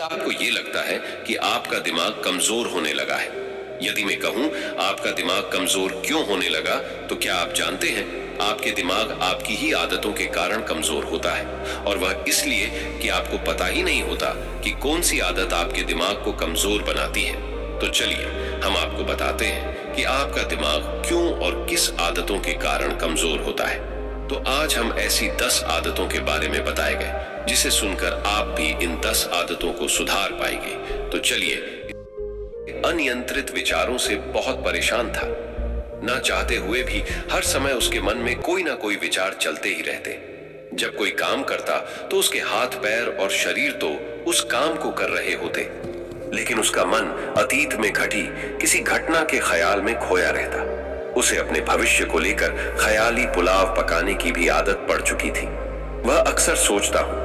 आपको ये लगता है कि आपका दिमाग कमजोर होने लगा है। यदि मैं कहूं आपका दिमाग कमजोर क्यों होने लगा, तो क्या आप जानते हैं आपके दिमाग आपकी ही आदतों के कारण कमजोर होता है, और वह इसलिए कि आपको पता ही नहीं होता कि कौन सी आदत आपके दिमाग को कमजोर बनाती है। तो चलिए हम आपको बताते हैं कि आपका दिमाग क्यों और किस आदतों के कारण कमजोर होता है। तो आज हम ऐसी 10 आदतों के बारे में बताए गए जिसे सुनकर आप भी इन 10 आदतों को सुधार पाएंगे। तो चलिए। अनियंत्रित विचारों से बहुत परेशान था। ना चाहते हुए भी हर समय उसके मन में कोई ना कोई विचार चलते ही रहते। जब कोई काम करता तो उसके हाथ पैर और शरीर तो उस काम को कर रहे होते, लेकिन उसका मन अतीत में घटी किसी घटना के ख्याल में खोया रहता। उसे अपने भविष्य को लेकर ख्याली पुलाव पकाने की भी आदत पड़ चुकी थी। वह अक्सर सोचता हूं,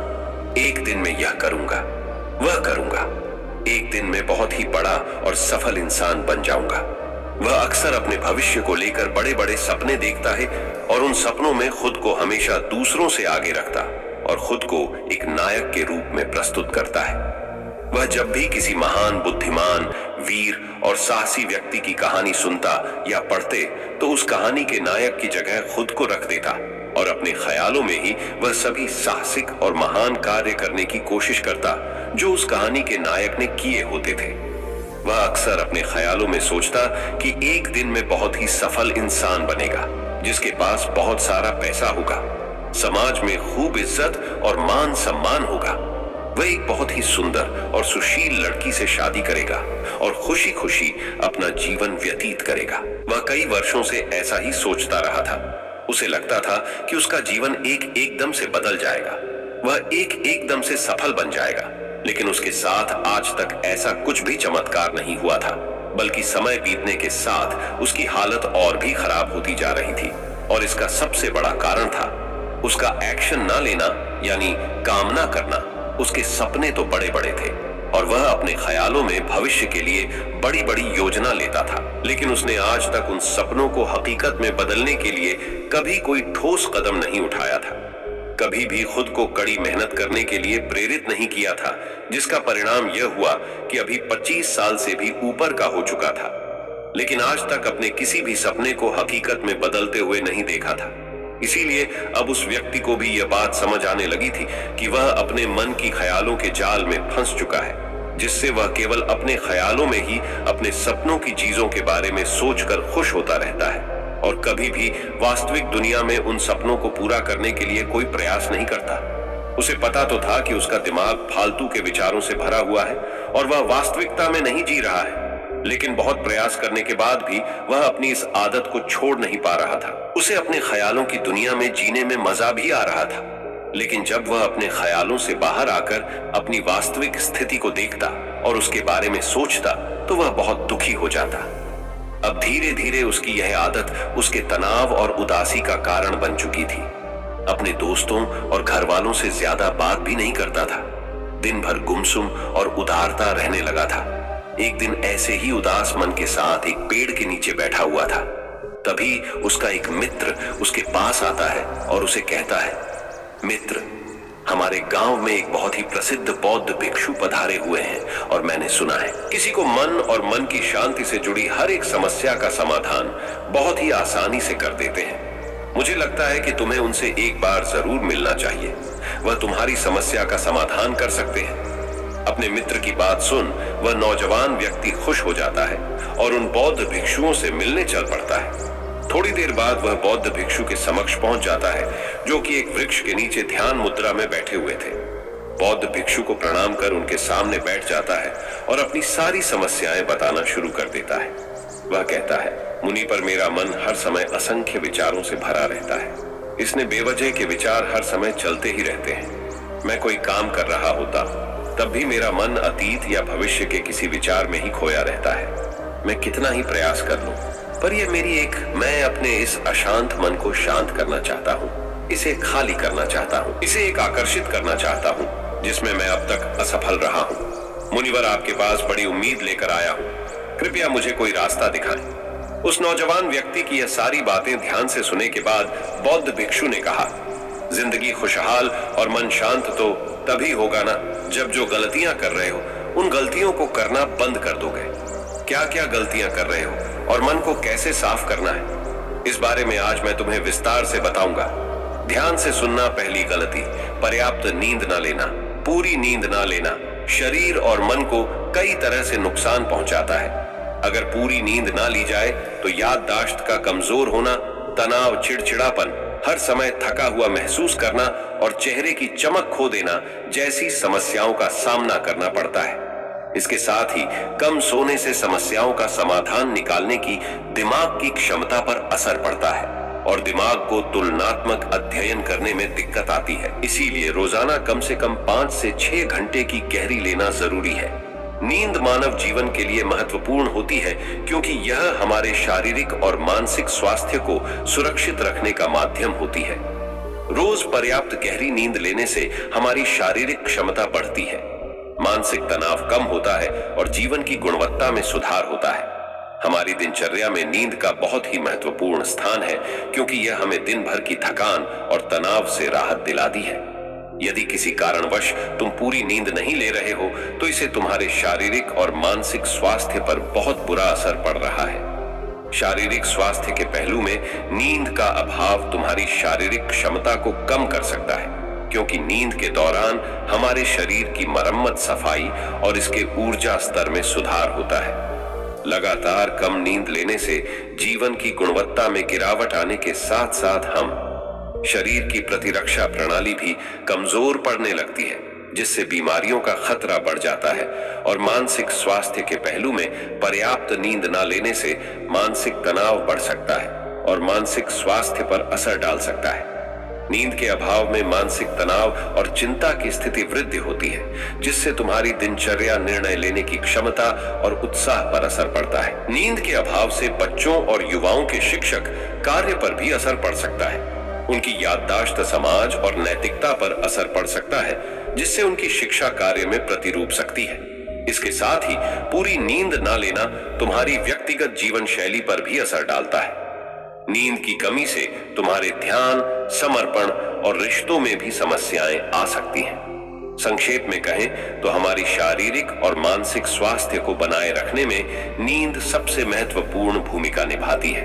एक दिन मैं यह करूंगा, वह करूंगा, एक दिन मैं बहुत ही बड़ा और सफल इंसान बन जाऊंगा। वह अक्सर अपने भविष्य को लेकर बड़े बड़े सपने देखता है और उन सपनों में खुद को हमेशा दूसरों से आगे रखता और खुद को एक नायक के रूप में प्रस्तुत करता है। वह जब भी किसी महान, बुद्धिमान, वीर और साहसी व्यक्ति की कहानी सुनता या पढ़ते तो उस कहानी के नायक की जगह खुद को रख देता और अपने ख्यालों में ही वह सभी साहसिक और महान कार्य करने की कोशिश करता जो उस कहानी के नायक ने किए होते थे। वह अक्सर अपने ख्यालों में सोचता कि एक दिन में बहुत ही सफल इंसान बनेगा, जिसके पास बहुत सारा पैसा होगा, समाज में खूब इज्जत और मान सम्मान होगा। वह एक बहुत ही सुंदर और सुशील लड़की से शादी करेगा और खुशी खुशी अपना जीवन व्यतीत करेगा। वह कई वर्षों से ऐसा ही सोचता रहा था। उसे लगता था कि उसका जीवन एकदम से बदल जाएगा, वह एकदम से सफल बन जाएगा, लेकिन उसके साथ आज तक ऐसा कुछ भी चमत्कार नहीं हुआ था, बल्कि समय बीतने के साथ उसकी हालत और भी खराब होती जा रही थी। और इसका सबसे बड़ा कारण था उसका एक्शन ना लेना, यानी काम ना करना। उसके सपने तो बड़े बड़े थे और वह अपने ख्यालों में भविष्य के लिए बड़ी बड़ी योजना लेता था, लेकिन उसने आज तक उन सपनों को हकीकत में बदलने के लिए कभी कोई ठोस कदम नहीं उठाया था। कभी भी खुद को कड़ी मेहनत करने के लिए प्रेरित नहीं किया था, जिसका परिणाम यह हुआ कि अभी 25 साल से भी ऊपर का हो चुका था, लेकिन आज तक अपने किसी भी सपने को हकीकत में बदलते हुए नहीं देखा था। इसीलिए अब उस व्यक्ति को भी यह बात समझ आने लगी थी कि वह अपने मन की ख्यालों के जाल में फंस चुका है, जिससे वह केवल अपने ख्यालों में ही अपने सपनों की चीजों के बारे में सोचकर खुश होता रहता है और कभी भी वास्तविक दुनिया में उन सपनों को पूरा करने के लिए कोई प्रयास नहीं करता। उसे पता तो था कि उसका दिमाग फालतू के विचारों से भरा हुआ है और वह वास्तविकता में नहीं जी रहा है, लेकिन बहुत प्रयास करने के बाद भी वह अपनी इस आदत को छोड़ नहीं पा रहा था। उसे अपने ख्यालों की दुनिया में जीने में मजा भी आ रहा था, लेकिन जब वह अपने ख्यालों से बाहर आकर अपनी वास्तविक स्थिति को देखता और उसके बारे में सोचता तो वह बहुत दुखी हो जाता। अब धीरे धीरे उसकी यह आदत उसके तनाव और उदासी का कारण बन चुकी थी। अपने दोस्तों और घर वालों से ज्यादा बात भी नहीं करता था। दिन भर गुमसुम और उदारता रहने लगा था। एक दिन ऐसे ही उदास मन के साथ एक पेड़ के नीचे बैठा हुआ था। तभी उसका एक मित्र उसके पास आता है और उसे कहता है, मित्र, हमारे गांव में एक बहुत ही प्रसिद्ध बौद्ध भिक्षु पधारे हुए हैं और मैंने सुना है किसी को मन और मन की शांति से जुड़ी हर एक समस्या का समाधान बहुत ही आसानी से कर देते हैं। मुझे लगता है कि तुम्हें उनसे एक बार जरूर मिलना चाहिए, वह तुम्हारी समस्या का समाधान कर सकते हैं। अपने मित्र की बात सुन वह नौजवान व्यक्ति खुश हो जाता है और उन बौद्ध भिक्षुओं से मिलने चल पड़ता है। थोड़ी देर बाद वह बौद्ध भिक्षु के समक्ष पहुंच जाता है, जो कि एक वृक्ष के नीचे ध्यान मुद्रा में बैठे हुए थे। बौद्ध भिक्षु को प्रणाम कर उनके सामने बैठ जाता है और अपनी सारी समस्याएं बताना शुरू कर देता है। वह कहता है, मुनि पर मेरा मन हर समय असंख्य विचारों से भरा रहता है। इसने बेवजह के विचार हर समय चलते ही रहते हैं। मैं कोई काम कर रहा होता तब भी मेरा मन अतीत या भविष्य के किसी विचार में ही खोया रहता है। मैं कितना ही प्रयास कर लूं, पर यह मैं अपने इस अशांत मन को शांत करना चाहता हूँ, इसे खाली करना चाहता हूँ, इसे एक आकर्षित करना चाहता हूँ जिसमें मैं अब तक असफल रहा हूँ। मुनिवर, आपके पास बड़ी उम्मीद लेकर आया हूँ, कृपया मुझे कोई रास्ता दिखाएं। उस नौजवान व्यक्ति की यह सारी बातें ध्यान से सुनने के बाद बौद्ध भिक्षु ने कहा, जिंदगी खुशहाल और मन शांत तो तभी होगा ना जब जो गलतियां कर रहे हो उन गलतियों को करना बंद कर दोगे? क्या क्या गलतियां कर रहे हो और मन को कैसे साफ करना है, इस बारे में आज मैं तुम्हें विस्तार से बताऊंगा। ध्यान से सुनना। पहली गलती, पर्याप्त नींद ना लेना। पूरी नींद ना लेना शरीर और मन को कई तरह से नुकसान पहुंचाता है। अगर पूरी नींद ना ली जाए तो याददाश्त का कमजोर होना, तनाव, चिड़चिड़ापन, हर समय थका हुआ महसूस करना और चेहरे की चमक खो देना जैसी समस्याओं का सामना करना पड़ता है। इसके साथ ही कम सोने से समस्याओं का समाधान निकालने की दिमाग की क्षमता पर असर पड़ता है और दिमाग को तुलनात्मक अध्ययन करने में दिक्कत आती है। इसीलिए रोजाना कम से कम 5 से 6 घंटे की गहरी लेना जरूरी है। नींद मानव जीवन के लिए महत्वपूर्ण होती है क्योंकि यह हमारे शारीरिक और मानसिक स्वास्थ्य को सुरक्षित रखने का माध्यम होती है। रोज पर्याप्त गहरी नींद लेने से हमारी शारीरिक क्षमता बढ़ती है, मानसिक तनाव कम होता है और जीवन की गुणवत्ता में सुधार होता है। हमारी दिनचर्या में नींद का बहुत ही महत्वपूर्ण स्थान है क्योंकि यह हमें दिन भर की थकान और तनाव से राहत दिलाती है। यदि किसी कारणवश तुम पूरी नींद नहीं ले रहे हो तो इसे तुम्हारे शारीरिक और मानसिक स्वास्थ्य पर बहुत बुरा असर पड़ रहा है। शारीरिक स्वास्थ्य के पहलू में नींद का अभाव तुम्हारी शारीरिक क्षमता को कम कर सकता है क्योंकि नींद के दौरान हमारे शरीर की मरम्मत, सफाई और इसके ऊर्जा स्तर में सुधार होता है। लगातार कम नींद लेने से जीवन की गुणवत्ता में गिरावट आने के साथ साथ हम शरीर की प्रतिरक्षा प्रणाली भी कमजोर पड़ने लगती है, जिससे बीमारियों का खतरा बढ़ जाता है। और मानसिक स्वास्थ्य के पहलू में पर्याप्त नींद ना लेने से मानसिक तनाव बढ़ सकता है और मानसिक स्वास्थ्य पर असर डाल सकता है। नींद के अभाव में मानसिक तनाव और चिंता की स्थिति वृद्धि होती है, जिससे तुम्हारी दिनचर्या, निर्णय लेने की क्षमता और उत्साह पर असर पड़ता है। नींद के अभाव से बच्चों और युवाओं के शिक्षक कार्य पर भी असर पड़ सकता है। उनकी याददाश्त, समाज और नैतिकता पर असर पड़ सकता है, जिससे उनकी शिक्षा कार्य में प्रतिरूप सकती है। इसके साथ ही पूरी नींद ना लेना तुम्हारी व्यक्तिगत जीवन शैली पर भी असर डालता है। नींद की कमी से तुम्हारे ध्यान, समर्पण और रिश्तों में भी समस्याएं आ सकती हैं। संक्षेप में कहें तो हमारी शारीरिक और मानसिक स्वास्थ्य को बनाए रखने में नींद सबसे महत्वपूर्ण भूमिका निभाती है।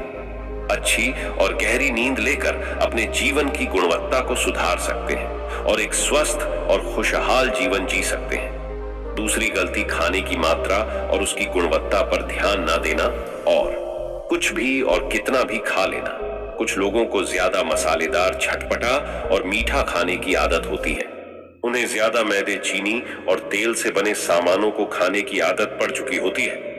अच्छी और गहरी नींद लेकर अपने जीवन की गुणवत्ता को सुधार सकते हैं और एक स्वस्थ और खुशहाल जीवन जी सकते हैं। दूसरी गलती, खाने की मात्रा और उसकी गुणवत्ता पर ध्यान ना देना और कुछ भी और कितना भी खा लेना। कुछ लोगों को ज्यादा मसालेदार, चटपटा और मीठा खाने की आदत होती है। उन्हें ज्यादा मैदे, चीनी और तेल से बने सामानों को खाने की आदत पड़ चुकी होती है।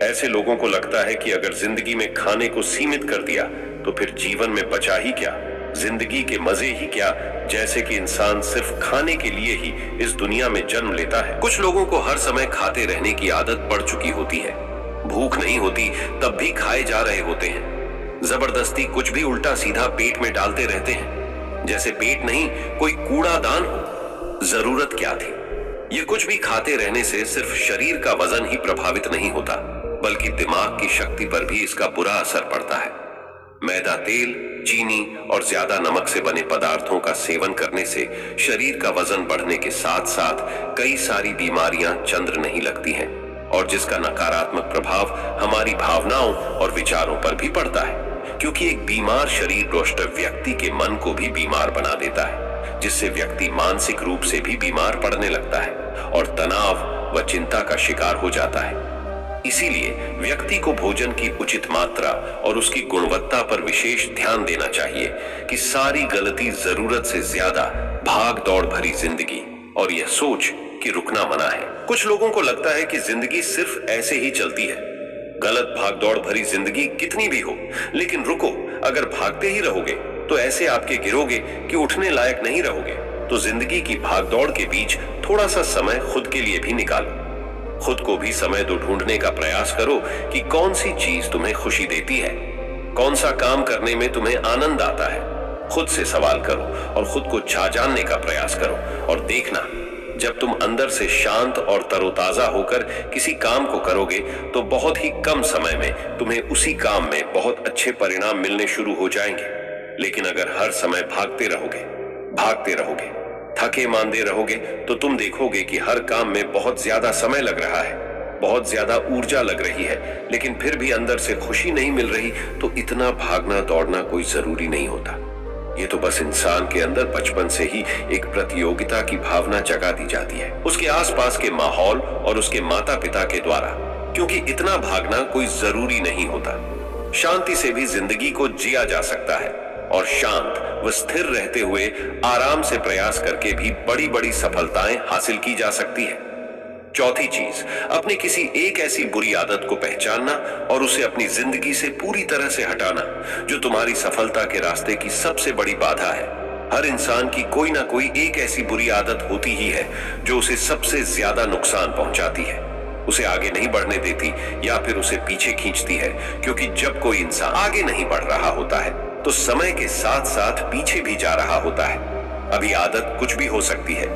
ऐसे लोगों को लगता है कि अगर जिंदगी में खाने को सीमित कर दिया तो फिर जीवन में बचा ही क्या, जिंदगी के मजे ही क्या, जैसे कि इंसान सिर्फ खाने के लिए ही इस दुनिया में जन्म लेता है। कुछ लोगों को हर समय खाते रहने की आदत पड़ चुकी होती है। भूख नहीं होती तब भी खाए जा रहे होते हैं। जबरदस्ती कुछ भी उल्टा सीधा पेट में डालते रहते हैं, जैसे पेट नहीं कोई कूड़ादान हो। जरूरत क्या थी? ये कुछ भी खाते रहने से सिर्फ शरीर का वजन ही प्रभावित नहीं होता, बल्कि दिमाग की शक्ति पर भी इसका बुरा असर पड़ता है। मैदा, तेल, चीनी और ज्यादा नमक से बने पदार्थों का सेवन करने से शरीर का वजन बढ़ने के साथ साथ कई सारी बीमारियां चंद्र नहीं लगती हैं और जिसका नकारात्मक प्रभाव हमारी भावनाओं और विचारों पर भी पड़ता है, क्योंकि एक बीमार शरीर रोष्ट व्यक्ति के मन को भी बीमार बना देता है, जिससे व्यक्ति मानसिक रूप से भी बीमार पड़ने लगता है और तनाव व चिंता का शिकार हो जाता है। इसीलिए व्यक्ति को भोजन की उचित मात्रा और उसकी गुणवत्ता पर विशेष ध्यान देना चाहिए कि सारी गलती जरूरत से ज्यादा भाग दौड़ भरी जिंदगी और यह सोच कि रुकना मना है। कुछ लोगों को लगता है कि जिंदगी सिर्फ ऐसे ही चलती है। गलत भाग दौड़ भरी जिंदगी कितनी भी हो, लेकिन रुको, अगर भागते ही रहोगे तो ऐसे आपके गिरोगे कि उठने लायक नहीं रहोगे। तो जिंदगी की भागदौड़ के बीच थोड़ा सा समय खुद के लिए भी निकालो। खुद को भी समय दो, ढूंढने का प्रयास करो कि कौन सी चीज तुम्हें खुशी देती है, कौन सा काम करने में तुम्हें आनंद आता है। खुद से सवाल करो और खुद को जानने का प्रयास करो और देखना, जब तुम अंदर से शांत और तरोताजा होकर किसी काम को करोगे तो बहुत ही कम समय में तुम्हें उसी काम में बहुत अच्छे परिणाम मिलने शुरू हो जाएंगे। लेकिन अगर हर समय भागते रहोगे थके मांदे रहोगे तो तुम देखोगे कि हर काम में बहुत ज्यादा समय लग रहा है, बहुत ज्यादा ऊर्जा लग रही है, लेकिन फिर भी अंदर से खुशी नहीं मिल रही। तो इतना भागना दौड़ना कोई जरूरी नहीं होता। ये तो बस इंसान के अंदर बचपन से ही एक प्रतियोगिता की भावना जगा दी जाती है, उसके आसपास के माहौल और उसके माता पिता के द्वारा। क्योंकि इतना भागना कोई जरूरी नहीं होता। शांति से भी जिंदगी को जिया जा सकता है और शांत व स्थिर रहते हुए आराम से प्रयास करके भी बड़ी बड़ी सफलताएं हासिल की जा सकती है। चौथी चीज, अपनी किसी एक ऐसी बुरी आदत को पहचानना और उसे अपनी जिंदगी से पूरी तरह से हटाना जो तुम्हारी सफलता के रास्ते की सबसे बड़ी बाधा है। हर इंसान की कोई ना कोई एक ऐसी बुरी आदत होती ही है जो उसे सबसे ज्यादा नुकसान पहुंचाती है, उसे आगे नहीं बढ़ने देती या फिर उसे पीछे खींचती है। क्योंकि जब कोई इंसान आगे नहीं बढ़ रहा होता है तो समय के साथ साथ पीछे भी जा रहा होता है। अभी आदत कुछ भी हो सकती है,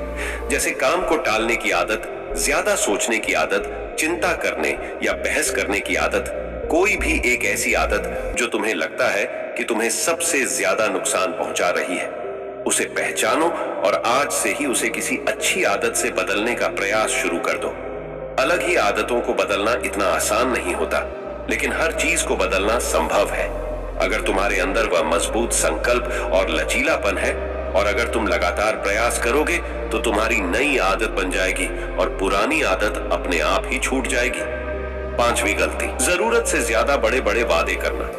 जैसे काम को टालने की आदत, ज्यादा सोचने की आदत, चिंता करने या बहस करने की आदत, कोई भी एक ऐसी आदत जो तुम्हें लगता है कि तुम्हें सबसे ज्यादा नुकसान पहुंचा रही है, उसे पहचानो और आज से ही उसे किसी अच्छी आदत से बदलने का प्रयास शुरू कर दो। अलग ही आदतों को बदलना इतना आसान नहीं होता, लेकिन हर चीज को बदलना संभव है अगर तुम्हारे अंदर वह मजबूत संकल्प और लचीलापन है। और अगर तुम लगातार प्रयास करोगे तो तुम्हारी नई आदत बन जाएगी और पुरानी आदत अपने आप ही छूट जाएगी। पांचवी गलती, जरूरत से ज्यादा बड़े बड़े वादे करना।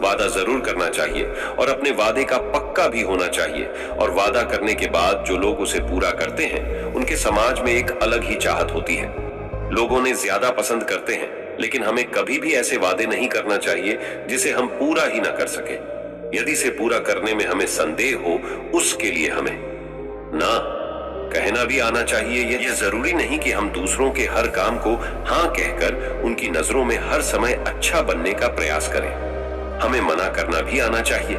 वादा जरूर करना चाहिए और अपने वादे का पक्का भी होना चाहिए। और वादा करने के बाद जो लोग उसे पूरा करते हैं उनके समाज में एक अलग ही चाहत होती है। लोगों ने ज्यादा पसंद करते हैं, लेकिन हमें कभी भी ऐसे वादे नहीं करना चाहिए जिसे हम पूरा ही ना कर सके। यदि से पूरा करने में हमें संदेह हो, उसके लिए हमें ना कहना भी आना चाहिए। यह जरूरी नहीं कि हम दूसरों के हर काम को हाँ कहकर उनकी नजरों में हर समय अच्छा बनने का प्रयास करें। हमें मना करना भी आना चाहिए।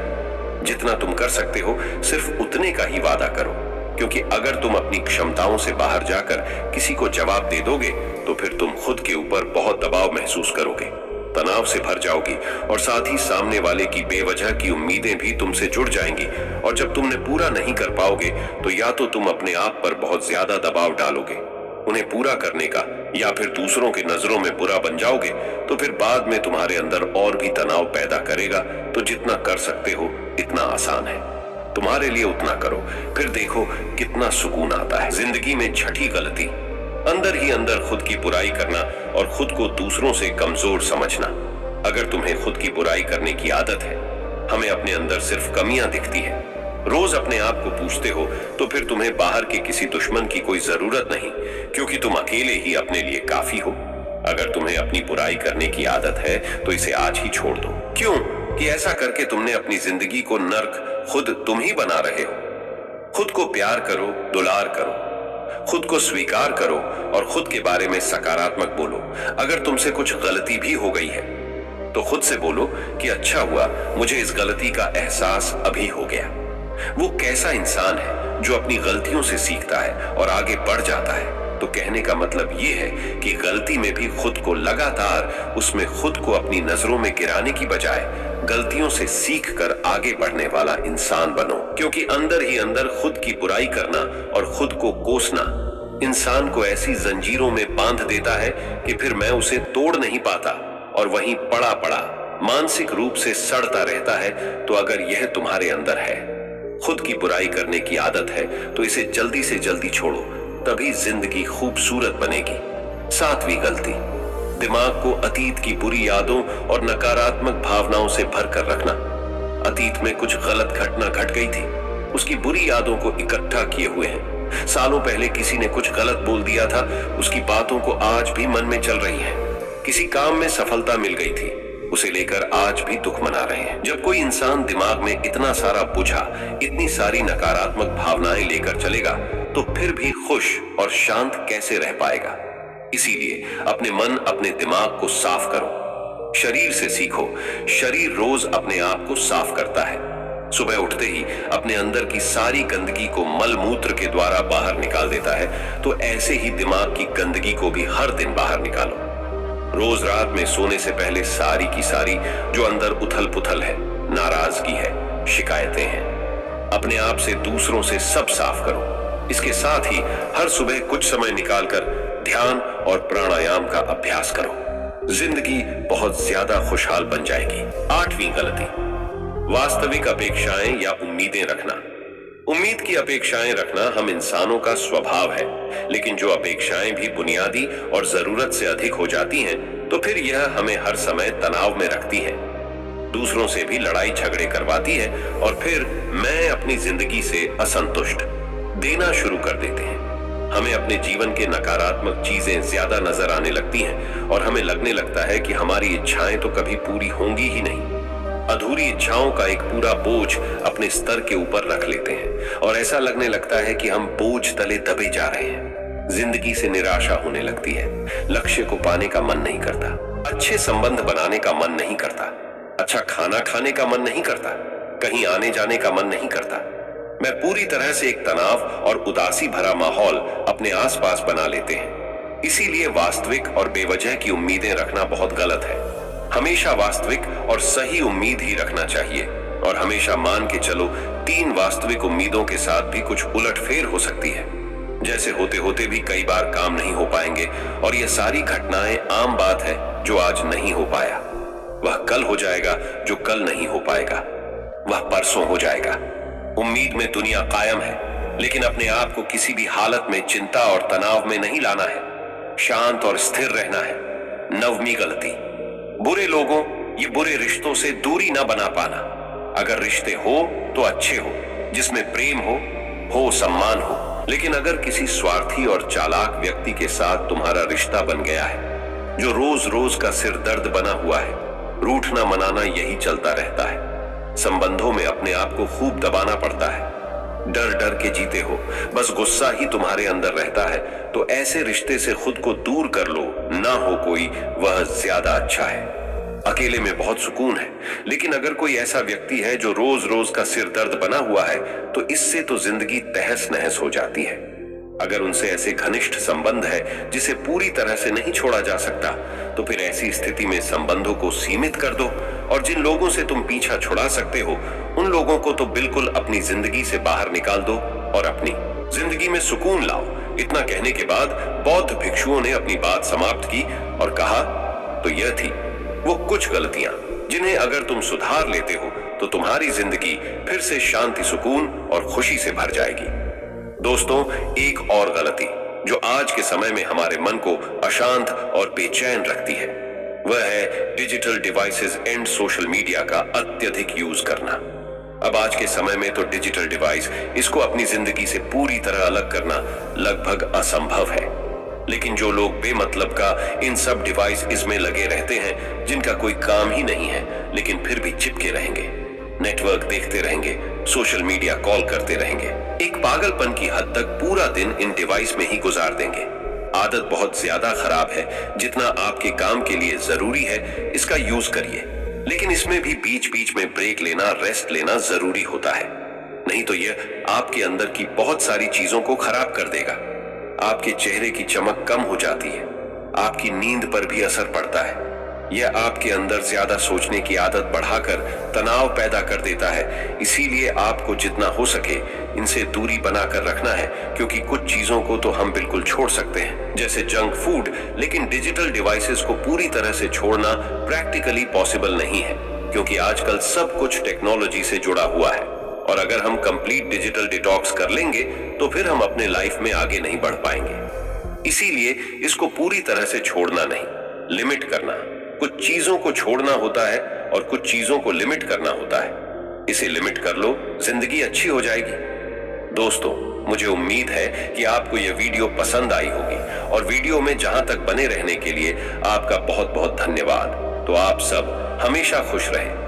जितना तुम कर सकते हो सिर्फ उतने का ही वादा करो, क्योंकि अगर तुम अपनी क्षमताओं से बाहर जाकर किसी को जवाब दे दोगे तो फिर तुम खुद के ऊपर बहुत दबाव महसूस करोगे, तनाव से भर जाओगी और साथ ही सामने वाले की बेवजह की उम्मीदें भी तुमसे जुड़ जाएंगी। और जब तुमने पूरा नहीं कर पाओगे तो या तो तुम अपने आप पर बहुत ज्यादा दबाव डालोगे उन्हें पूरा करने का, या फिर दूसरों की नजरों में बुरा बन जाओगे तो फिर बाद में तुम्हारे अंदर और भी तनाव पैदा करेगा। तो जितना कर सकते हो इतना आसान है, तुम्हारे लिए उतना करो, फिर देखो कितना सुकून आता है। जिंदगी में छठी गलती, अंदर ही अंदर खुद की बुराई करना और खुद को दूसरों से कमजोर समझना। अगर तुम्हें खुद की बुराई करने की आदत है, हमें अपने अंदर सिर्फ कमियां दिखती है, रोज अपने आप को पूछते हो, तो फिर तुम्हें बाहर के किसी दुश्मन की कोई जरूरत नहीं, क्योंकि तुम अकेले ही अपने लिए काफी हो। अगर तुम्हें अपनी बुराई करने की आदत है तो इसे आज ही छोड़ दो। क्यों कि ऐसा करके तुमने अपनी जिंदगी को नर्क खुद तुम ही बना रहे हो। खुद को प्यार करो, दुलार करो, खुद को स्वीकार करो और खुद के बारे में सकारात्मक बोलो। अगर तुमसे कुछ गलती भी हो गई है तो खुद से बोलो कि अच्छा हुआ मुझे इस गलती का एहसास अभी हो गया। वो कैसा इंसान है जो अपनी गलतियों से सीखता है और आगे बढ़ जाता है। तो कहने का मतलब ये है कि गलती में भी खुद को लगातार उसमें खुद को अपनी नजरों में गिराने की बजाय गलतियों से सीख कर आगे बढ़ने वाला इंसान बनो। क्योंकि अंदर ही अंदर खुद की बुराई करना और खुद को कोसना इंसान को ऐसी जंजीरों में बांध देता है कि फिर मैं उसे तोड़ नहीं पाता और वहीं पड़ा पड़ा मानसिक रूप से सड़ता रहता है। तो अगर यह तुम्हारे अंदर है, खुद की बुराई करने की आदत है, तो इसे जल्दी से जल्दी छोड़ो, तभी जिंदगी खूबसूरत बनेगी। सातवीं गलती, दिमाग को अतीत की बुरी यादों और नकारात्मक भावनाओं से भरकर रखना। अतीत में कुछ गलत घटना घट गई थी, उसकी बुरी यादों को इकट्ठा किए हुए हैं। सालों पहले किसी ने कुछ गलत बोल दिया था, उसकी बातों को आज भी मन में चल रही है। किसी काम में सफलता मिल गई थी, उसे लेकर आज भी दुख मना रहे हैं। जब कोई इंसान दिमाग में इतना सारा बुझा, इतनी सारी नकारात्मक भावनाएं लेकर चलेगा तो फिर भी खुश और शांत कैसे रह पाएगा। इसीलिए अपने मन, अपने दिमाग को साफ करो। शरीर से सीखो, शरीर रोज अपने आप को साफ करता है। सुबह उठते ही अपने अंदर की सारी गंदगी को मल मूत्र के द्वारा बाहर निकाल देता है। तो ऐसे ही दिमाग की गंदगी को भी हर दिन बाहर निकालो। रोज रात में सोने से पहले सारी की सारी जो अंदर उथल पुथल है, नाराजगी है, शिकायतें हैं, अपने आप से, दूसरों से सब साफ करो। इसके साथ ही हर सुबह कुछ समय निकालकर ध्यान और प्राणायाम का अभ्यास करो। जिंदगी बहुत ज्यादा खुशहाल बन जाएगी। 8वीं गलती, वास्तविक अपेक्षाएं या उम्मीदें रखना। उम्मीद की अपेक्षाएं रखना हम इंसानों का स्वभाव है, लेकिन जो अपेक्षाएं भी बुनियादी और जरूरत से अधिक हो जाती हैं, तो फिर यह हमें हर समय तनाव में रखती है, दूसरों से भी लड़ाई झगड़े करवाती है और फिर मैं अपनी जिंदगी से असंतुष्ट देना शुरू कर देते हैं। हमें अपने जीवन के नकारात्मक चीजें ज्यादा नजर आने लगती हैं और हमें लगने लगता है कि हमारी इच्छाएं तो कभी पूरी होंगी ही नहीं। अधूरी इच्छाओं का एक पूरा बोझ अपने स्तर के ऊपर रख लेते हैं और ऐसा लगने लगता है कि हम बोझ तले दबे जा रहे हैं। जिंदगी से निराशा होने लगती है, लक्ष्य को पाने का मन नहीं करता, अच्छे संबंध बनाने का मन नहीं करता, अच्छा खाना खाने का मन नहीं करता, कहीं आने जाने का मन नहीं करता। मैं पूरी तरह से एक तनाव और उदासी भरा माहौल अपने आसपास बना लेते हैं। इसीलिए वास्तविक और बेवजह की उम्मीदें रखना बहुत गलत है। हमेशा वास्तविक और सही उम्मीद ही रखना चाहिए और हमेशा मान के चलो 3 वास्तविक उम्मीदों के साथ भी कुछ उलटफेर हो सकती है। जैसे होते होते भी कई बार काम नहीं हो पाएंगे और ये सारी घटनाएं आम बात है। जो आज नहीं हो पाया वह कल हो जाएगा, जो कल नहीं हो पाएगा वह परसों हो जाएगा। उम्मीद में दुनिया कायम है, लेकिन अपने आप को किसी भी हालत में चिंता और तनाव में नहीं लाना है, शांत और स्थिर रहना है। 9वीं गलती, बुरे लोगों ये बुरे रिश्तों से दूरी न बना पाना। अगर रिश्ते हो तो अच्छे हो, जिसमें प्रेम हो सम्मान हो, लेकिन अगर किसी स्वार्थी और चालाक व्यक्ति के साथ तुम्हारा रिश्ता बन गया है, जो रोज रोज का सिर दर्द बना हुआ है, रूठना मनाना यही चलता रहता है। संबंधों में अपने आप को खूब दबाना पड़ता है, डर डर के जीते हो, बस गुस्सा ही तुम्हारे अंदर रहता है, तो ऐसे रिश्ते से खुद को दूर कर लो। ना हो कोई वह ज्यादा अच्छा है। अकेले में बहुत सुकून है, लेकिन अगर कोई ऐसा व्यक्ति है जो रोज रोज का सिर दर्द बना हुआ है, तो इससे तो जिंदगी तहस नहस हो जाती है। अगर उनसे ऐसे घनिष्ठ संबंध है जिसे पूरी तरह से नहीं छोड़ा जा सकता, तो फिर ऐसी स्थिति में संबंधों को सीमित कर दो और जिन लोगों से तुम पीछा छुड़ा सकते हो, उन लोगों को तो बिल्कुल अपनी जिंदगी से बाहर निकाल दो और अपनी जिंदगी में सुकून लाओ। इतना कहने के बाद बौद्ध भिक्षुओं ने अपनी बात समाप्त की और कहा, तो यह थी वो कुछ गलतियां जिन्हें अगर तुम सुधार लेते हो तो तुम्हारी जिंदगी फिर से शांति, सुकून और खुशी से भर जाएगी। दोस्तों, एक और गलती जो आज के समय में हमारे मन को अशांत और बेचैन रखती है, वह है digital devices and social media का अत्यधिक यूज करना। अब आज के समय में तो डिजिटल डिवाइस इसको अपनी जिंदगी से पूरी तरह अलग करना लगभग असंभव है, लेकिन जो लोग बेमतलब का इन सब डिवाइस इसमें लगे रहते हैं, जिनका कोई काम ही नहीं है, लेकिन फिर भी चिपके रहेंगे, नेटवर्क देखते रहेंगे, सोशल मीडिया कॉल करते रहेंगे, एक पागलपन की हद तक पूरा दिन इन डिवाइस में ही गुजार देंगे। आदत बहुत ज्यादा खराब है। जितना आपके काम के लिए जरूरी है इसका यूज करिए, लेकिन इसमें भी बीच बीच में ब्रेक लेना, रेस्ट लेना जरूरी होता है। नहीं तो यह आपके अंदर की बहुत सारी चीजों को खराब कर देगा। आपके चेहरे की चमक कम हो जाती है, आपकी नींद पर भी असर पड़ता है। यह आपके अंदर ज्यादा सोचने की आदत बढ़ाकर तनाव पैदा कर देता है। इसीलिए आपको जितना हो सके इनसे दूरी बनाकर रखना है, क्योंकि कुछ चीजों को तो हम बिल्कुल छोड़ सकते हैं, जैसे जंक फूड, लेकिन डिजिटल डिवाइसेस को पूरी तरह से छोड़ना प्रैक्टिकली पॉसिबल नहीं है, क्योंकि आजकल सब कुछ टेक्नोलॉजी से जुड़ा हुआ है और अगर हम कंप्लीट डिजिटल डिटॉक्स कर लेंगे तो फिर हम अपने लाइफ में आगे नहीं बढ़ पाएंगे। इसीलिए इसको पूरी तरह से छोड़ना नहीं, लिमिट करना। कुछ चीजों को छोड़ना होता है और कुछ चीजों को लिमिट करना होता है। इसे लिमिट कर लो, जिंदगी अच्छी हो जाएगी। दोस्तों, मुझे उम्मीद है कि आपको यह वीडियो पसंद आई होगी और वीडियो में जहां तक बने रहने के लिए आपका बहुत बहुत धन्यवाद। तो आप सब हमेशा खुश रहें।